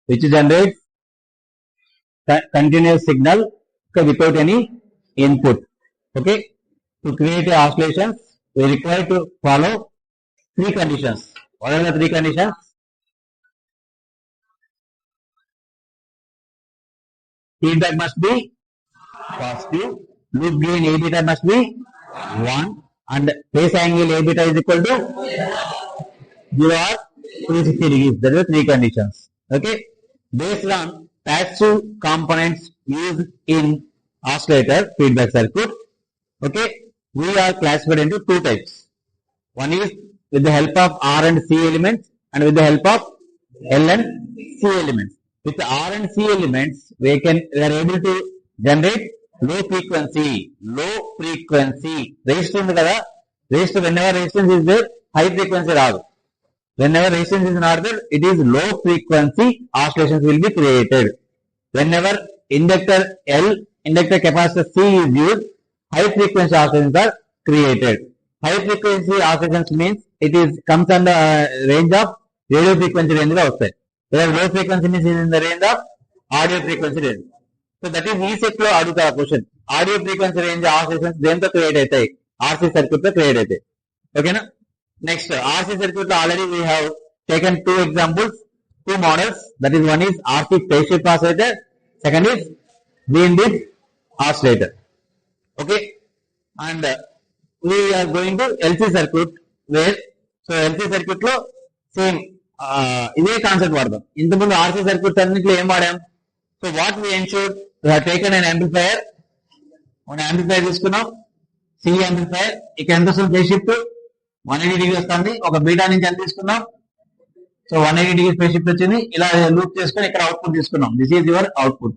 which generates continuous signal without any input. Okay, to create oscillations, we require to follow three conditions. What are the three conditions? Feedback must be positive, loop gain A beta must be 1, and phase angle A beta is equal to 0 or 360 degrees. That are three conditions. Okay, based on passive components used in oscillator feedback circuit. Okay, we are classified into two types. One is with the help of R and C elements, and with the help of L and C elements. With R and C elements, we are able to generate low frequency resistor ఉంది కదా, resistor whenever resistance is there, high frequency రాదు. Whenever resistance is not there, it is low frequency oscillations will be created. Whenever inductor L, inductor capacitor C is used, high frequency oscillations are created. High frequency oscillations means it is comes under range of radio frequency range గా వస్తాయి. Whereas low frequency means is in the range of audio frequency range. So that is ఈ set లో అడుగుతారు question. Audio frequency range oscillations దేంతో create అవుతాయి? RC circuit తో create అవుతాయి. ఓకేనా? నెక్స్ట్ ఆర్సీ సర్క్యూట్ లో already we have taken two examples, two models. That is one is RC phase shift oscillator, second is Wien bridge oscillator. Okay, and we are going to LC circuit where, so LC circuit లో same ఇదే concept వాడదాం. ఇంతకుముందు RC circuit అన్నింటిలో ఏం వాడాం? So what we ensure, we have taken an amplifier, మన amplifier తీసుకున్నాం, C amplifier. ఇక్కడ ఎంత వస్తుంది ఫేజ్ షిఫ్ట్? 180 డిగ్రీ వస్తుంది. ఒక బీటా నుంచి ఎంత తీసుకున్నాం? సో 180 డిగ్రీ ఫేజ్ షిఫ్ట్ వచ్చింది. ఇలా లూప్ చేసుకొని ఇక్కడ అవుట్పుట్ తీసుకున్నాం. This is your output.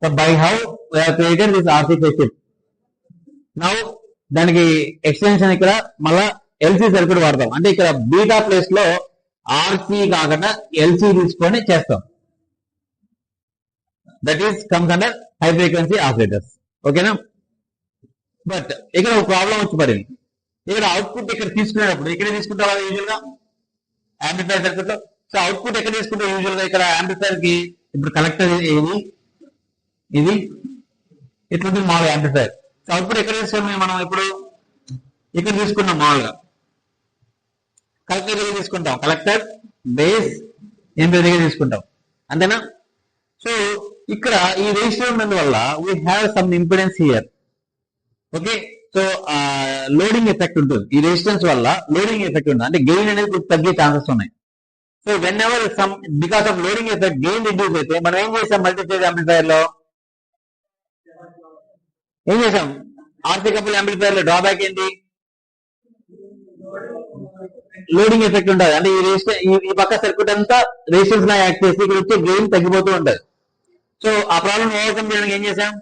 So by how we have created this RC phase shift. Now దానికి ఎక్స్టెన్షన్ ఇక్కడ మళ్ళా ఎల్సీ సర్క్యూట్ వాడతాం. అంటే ఇక్కడ బీటా ప్లేస్ లో ఆర్సీ కాకుండా ఎల్సీ తీసుకొని చేస్తాం. That is comes under high frequency oscillators. ఓకేనా? బట్ ఇక్కడ ఒక ప్రాబ్లం వచ్చి పడింది. ఇక్కడ అవుట్పుట్ ఇక్కడ తీసుకునేటప్పుడు ఇక్కడే తీసుకుంటాం యూజువల్ గా యాంప్లిఫైర్ సర్క్యూట్ లో. సో అవుట్పుట్ ఎక్కడ తీసుకుంటాం యూజువల్ గా? ఇక్కడ యాంప్లిఫైర్ కి ఇప్పుడు కలెక్టర్ ఇది ఇట్లుంటుంది మామూలు యాంప్లిఫైర్. సో అవుట్పుట్ ఎక్కడ తీసుకున్నాం మనం? ఇప్పుడు ఇక్కడ తీసుకున్నాం మామూలుగా. కలెక్టర్ దగ్గర తీసుకుంటాం, కలెక్టర్ బేస్ యాంప్లిఫైర్ దగ్గర తీసుకుంటాం, అంతేనా? సో ఇక్కడ ఈ రెసిస్టర్ ఉన్నందువల్ల we have some impedance here. Okay, so loading effect ఉంటుంది. ఈ రెసిస్టెన్స్ వల్ల లోడింగ్ ఎఫెక్ట్ ఉంటుంది, అంటే గెయిన్ అనేది తగ్గే ఛాన్సెస్ ఉన్నాయి. So when ever some because of loading effect gain reduce అయితే మనం ఏం చేసాం? మల్టీస్టేజ్ యాంప్లిఫైర్ లో ఏం చేసాం? ఆర్సీ కపుల్ యాంప్లిఫైర్ లో డ్రాబ్యాక్ ఏంటి? లోడింగ్ ఎఫెక్ట్ ఉంటుంది. అంటే ఈ రెసిస్టర్ ఈ పక్క సర్క్యూట్ అంతా రెసిస్టెన్స్ లా యాక్ట్ చేసి ఇక్కడ వచ్చే గెయిన్ తగ్గిపోతూ ఉంటుంది. సో ఆ ప్రాబ్లం ఓవర్కమ్ చేయడానికి ఏం చేసాం?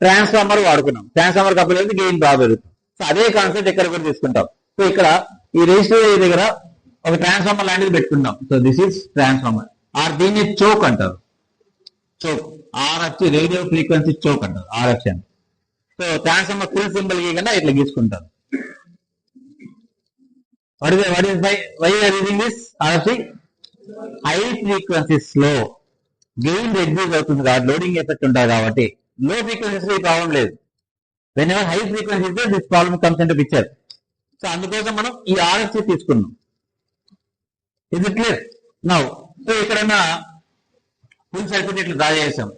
ట్రాన్స్ఫార్మర్ వాడుకున్నాం. ట్రాన్స్ఫార్మర్ కపుల్ అయితే గెయిన్ బాగా పెరుగుతుంది. సో అదే కాన్సెప్ట్ ఇక్కడ కూడా తీసుకుంటాం. సో ఇక్కడ ఈ రెసిస్టర్ దగ్గర ఒక ట్రాన్స్ఫార్మర్ లాంటిది పెట్టుకుంటాం. So this is transformer, or దీన్ని చోక్ అంటారు. చోక్, ఆర్ వచ్చి రేడియో ఫ్రీక్వెన్సీ చోక్ అంటారు, ఆర్ఎఫ్ అని. సో ట్రాన్స్ఫార్మర్ ఫుల్ సింబల్ గీయకుండా ఇట్లా గీసుకుంటారు. What is why we are using this RFC? High frequency slow gain reduce అవుతుంది కాబట్టి, లోడింగ్ ఎఫెక్ట్ ఉంటుంది కాబట్టి. లో ఫ్రీక్వెన్సీస్ లో ఈ ప్రాబ్లం లేదు. Whenever high frequency this problem comes into picture. So అందుకోసం మనం ఈ RFC తీసుకున్నాం. Is it clear now? So ఇక్కడన్నా ఫుల్ సర్క్యూట్ ఇట్లా డ్రా చేసాం.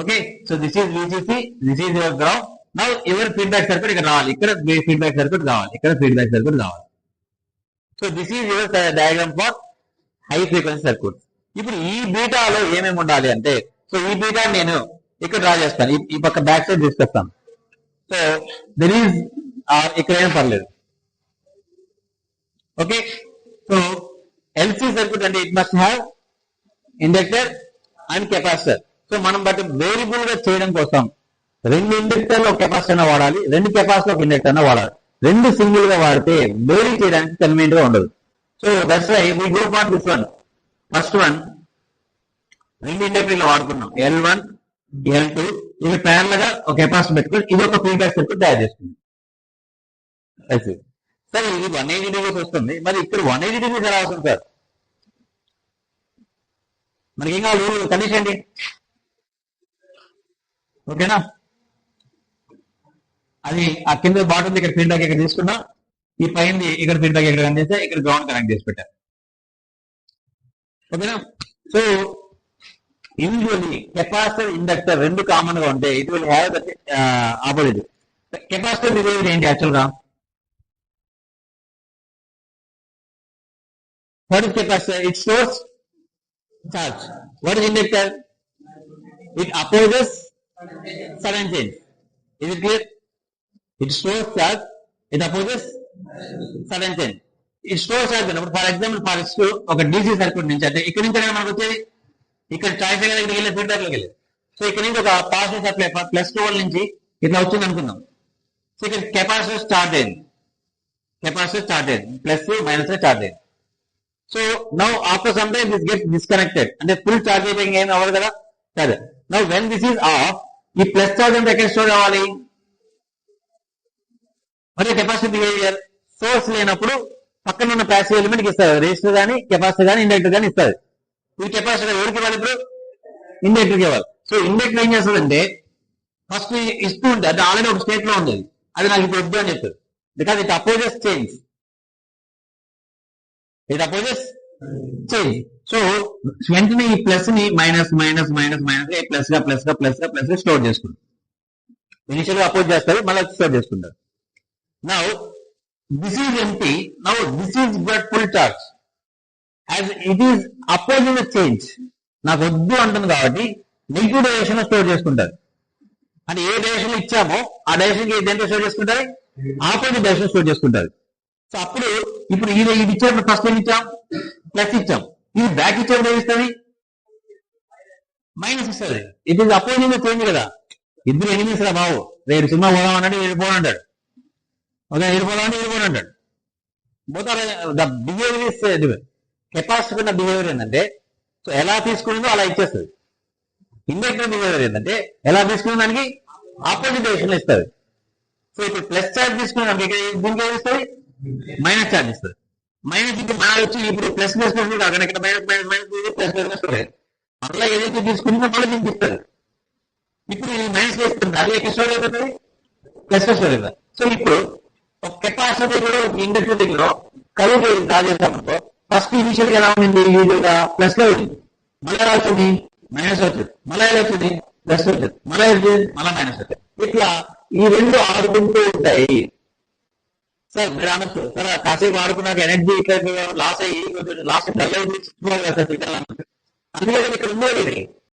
Okay, so this is VCC, this is your ground. Now ఎవరి feedback circuit ఇక్కడ రావాలి, ఇక్కడ ఫీడ్బ్యాక్ సర్క్యూట్ కావాలి, ఇక్కడ ఫీడ్బ్యాక్ సర్క్యూట్ కావాలి. So this is your diagram for high frequency circuit. ఇప్పుడు ఈ బీటాలో ఏమేమి ఉండాలి అంటే, సో ఈ బీటా నేను ఇక్కడ డ్రా చేస్తాను, ఈ పక్క బ్యాక్ సైడ్ తీసుకొస్తాను. సో దెర్ ఈజ్ ఇక్కడ ఏం పర్లేదు. ఓకే, సో ఎల్సీ సర్క్యూట్ అంటే it must have inductor and capacitor. So మనం బట్ వేరియబుల్ గా చేయడం కోసం రెండు ఇండక్టర్లు ఒక కెపాసిటర్ అయినా వాడాలి, రెండు కెపాసిటర్ ఒక ఇండక్టర్ అయినా వాడాలి. రెండు సింగిల్ గా వాడితే వేరీ చేయడానికి కన్వీనియంట్ గా ఉండదు. So that's why we go for this one. First one రెండు ఇండక్టర్లు వాడుకున్నాం, L1 L2. ఇది ప్యారల్ గా ఒక కెపాసిటర్ పెట్టుకుని ఇది ఒక ఫీడ్బ్యాక్ సర్క్యూట్ తయారు చేసుకుంది. సరే, ఇది 180 డిగ్రీస్ వస్తుంది, మరి ఇక్కడ 180 డిగ్రీస్ ఎలా వస్తుంది సార్? మనకి ఏం కావాలి కండిషన్ ఏంటి? ఓకేనా? అది ఆ కింద బాటం ఇక్కడ ఫీడ్బ్యాక్ ఇక్కడ తీసుకున్నా, ఈ పైన ఇక్కడ ఫీడ్బ్యాక్ ఇక్కడ కనెక్ట్ చేస్తే ఇక్కడ గ్రౌండ్ కనెక్ట్ చేసి పెట్టారు. ఓకేనా? సో యూజువల్లీ కెపాసిటర్ ఇండక్టర్ రెండు కామన్ గా ఉంటే it will have opposite. Capacitor behaviour ఏంటి యాక్చువల్ గా? What is capacitor? It stores charge. What is inductor? It opposes sudden change. Is it clear? It stores charge. It opposes sudden change. It stores charge. For example, for ఒక DC circuit నుంచి అంటే ఇక్కడ నుంచి మనకు వచ్చేది ఇక్కడ choice దగ్గరికి వెళ్ళి ఫీడ్బ్యాక్ లోకి వెళ్ళేది. సో ఇక్కడ నుంచి ఒక పాజిటివ్ సప్లై +12 నుంచి ఇట్లా వచ్చింది అనుకుందాం. సో ఇక్కడ కెపాసిటర్ స్టార్ట్ అయింది, ప్లస్ మైనస్ స్టార్ట్ అయింది. So now after some time this gets disconnected, అంటే ఫుల్ చార్జ్ అయిపోయి ఏం అవ్వదు కదా. సరే, now when this is of, ఈ ప్లస్ చార్జ్ అంటే ఎక్కడ స్టోర్ అవ్వాలి? మరి కెపాసిటీ బిహేవియర్ సోర్స్ లేనప్పుడు పక్కన ఉన్న ప్యాసివ్ ఎలిమెంట్ కి ఇస్తారు, రెసిస్టర్ కానీ కెపాసిటర్ కానీ ఇండక్టర్ కానీ ఇస్తారు. ఈ కెపాసిటర్ ఎవరికి ఇవ్వాలి? ఇప్పుడు ఇండక్టర్కి ఇవ్వాలి. సో ఇండక్టర్ ఏం చేస్తుందంటే ఫస్ట్ ఇస్తూ ఉంటుంది, అంటే ఆల్రెడీ ఒక స్టేట్ లో ఉండేది, అది నాకు ఇప్పుడు వద్దు అని చెప్తుంది. Because it opposes change. It opposes change. So వెంటనే ఈ ప్లస్ ని మైనస్ గా స్టోర్ చేసుకుంటారు. ఇనిషియల్ గా అపోజ్ చేస్తారు, మళ్ళీ స్టోర్ చేసుకుంటారు. Now this is empty. Now this is got full charge. As it is opposing the change, నాకు వద్దు అంటుంది కాబట్టి నెగిటివ్ డైరెక్షన్ లో స్టోర్ చేసుకుంటారు. అంటే ఏ డైరెక్షన్ ఇచ్చామో ఆ డైరెక్షన్ కి దేంట్లో స్టోర్ చేసుకుంటారు? ఆపోజిట్ డైరెక్షన్ స్టోర్ చేసుకుంటారు. సో అప్పుడు ఇప్పుడు ఇది ఇచ్చేప్పుడు ఫస్ట్ ఏం ఇచ్చాం? ప్లస్ ఇచ్చాం. ఇది బ్యాక్ ఇచ్చేప్పుడు ఏమి ఇస్తుంది? మైనస్ ఇస్తుంది. ఇట్ ఈస్ అపోజింగ్ చేంజ్ కదా. ఇద్దరు ఎనిమిస్ రా బాబు, రేపు సినిమా పోదాం అన్నాడు, వెళ్ళిపోనంటాడు. ఓకే, వెళ్ళిపోనంటాడు. పోతారు. ద బిహేవియర్ కెపాసిటీ ఉన్న బిహేవియర్ ఏంటంటే, సో ఎలా తీసుకునిందో అలా ఇచ్చేస్తుంది. ఇండక్టర్ బిహేవియర్ ఏంటంటే ఎలా తీసుకున్న దానికి ఆపోజిట్ డైరెక్షన్ ఇస్తుంది. సో ఇప్పుడు ప్లస్ చార్జ్ తీసుకున్న దానికి దీనికి ఏమి ఇస్తుంది? మైనస్ చార్జ్ ఇస్తుంది. మైనస్ ఇప్పుడు మన వచ్చి ఇప్పుడు ప్లస్ కాకుండా ఇక్కడ ప్లస్ అట్లా ఏదైతే తీసుకుంటుందో మళ్ళీ దీనికి ఇస్తుంది. ఇప్పుడు ఇది మైనస్ వేస్తుంది, అది ఎక్కడ స్టోర్ అవుతుంది? ప్లస్ స్టోర్ అవుతుంది. సో ఇప్పుడు ఒక కెపాసిటర్ దగ్గర ఒక ఇండక్టర్ దగ్గర కరెంట్ డ్రా చేసామనుకో, ఫస్ట్ ఇనిషియల్ ఎలా ఉంది? యూజువల్గా ప్లస్ లో వచ్చింది, మళ్ళీ ఎలా వచ్చింది? మైనస్ వచ్చింది, మళ్ళీ ఎలా వచ్చింది? ప్లస్ వచ్చింది, మళ్ళీ మళ్ళీ మైనస్ వచ్చింది. ఇట్లా ఈ రెండు ఆడుకుంటూ ఉంటాయి. సార్ మీరు అనొచ్చు, సార్ కాసేపు ఆడుకున్నాక ఎనర్జీ లాస్ అయ్యి అందుకే ఇక్కడ ఉండేది.